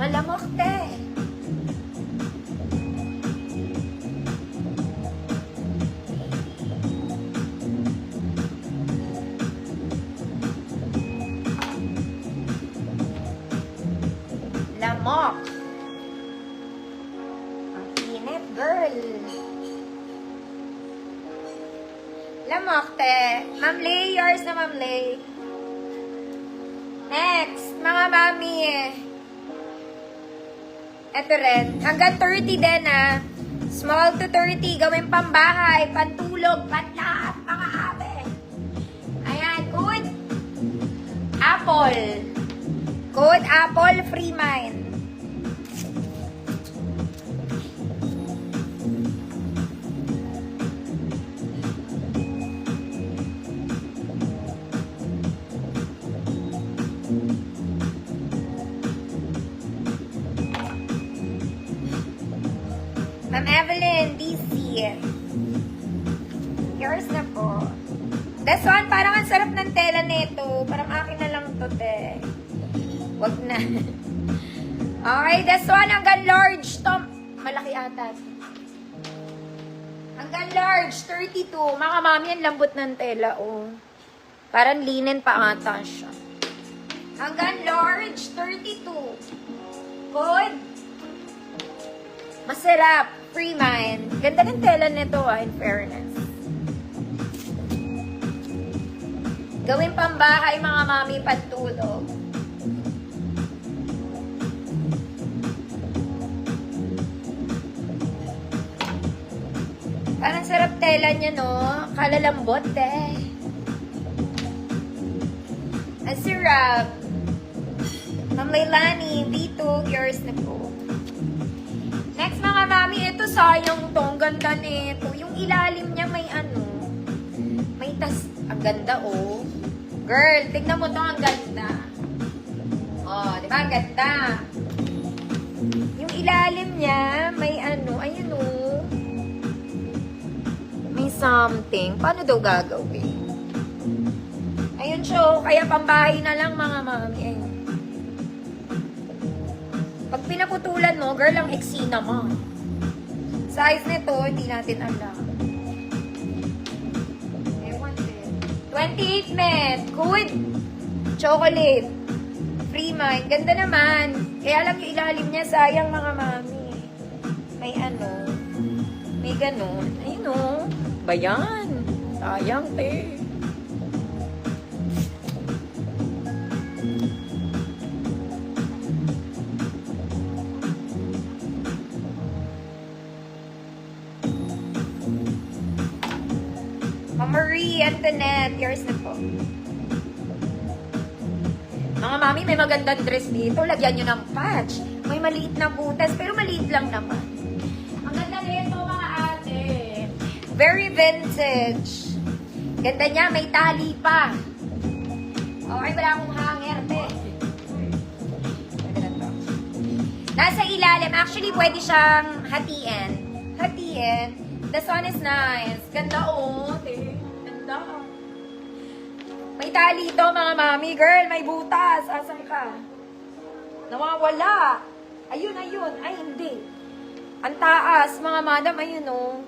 Malamok, te. Lamok. Ang init, girl. Lamok, te. Ma'am Lay, yours na, Ma'am Lay. Next, mga mami. Ito rin. Hanggang 30 din, ah. Small to 30. Gawin pambahay, pantulog, panlahat, mga ate. Ayan, good. Apple. Code Apple, free mind. Ma'am Evelyn, DC. Yours na po. This one, parang ang sarap ng tela nito. Parang akin na lang to, te. Wag na. Okay, this one, hanggang large. Tom, malaki ata. Hanggang large, 32. Mga mami, ang lambot ng tela, oh. Parang linen pa ata siya. Hanggang large, 32. Good. Masarap. Free mind. Ganda ng tela nito, ah, in fairness. Gawin pambahay, mga mami, pantulog. Parang sarap tela niya, no? Kalalambot, eh. Ang sarap. Ma'am Leilani, Vito, yours na po. Next, mga mami, ito sayang to. Ang ganda nito. Yung ilalim niya may ano. May ang ganda, oh. Girl, tignan mo to. Ang ganda. Oh, di ba? Ang ganda. Yung ilalim niya, may ano. Ayun, oh. May something. Paano daw gagawin? Ayun siya, oh. Kaya pambahay na lang, mga mami. Ayun. Pag pinaputulan mo, girl, ang eksina mo. Size nito, hindi natin alam. Ewan din. 28 net. Good. Chocolate. Free mind. Ganda naman. Kaya lang yung ilalim niya, sayang, mga mami. May ano. May ganun. Ayun, o. Bayan. Sayang, te. Marie Antoinette, yours na po. Mga mami, may magandang dress dito. Lagyan nyo ng patch. May maliit na butas, pero maliit lang naman. Ang ganda nito, mga ate. Very vintage. Ganda niya, may tali pa. Okay, wala akong hanger, te. Nasa ilalim. Actually, pwede siyang hatiin. Hatiin. This one is nice. Ganda, oh. Ganda. May tali ito, mga mami. Girl, may butas. Asan ka? Nawawala. Ayun, ayun. Ay, hindi. Ang taas, mga madam. Ayun, oh.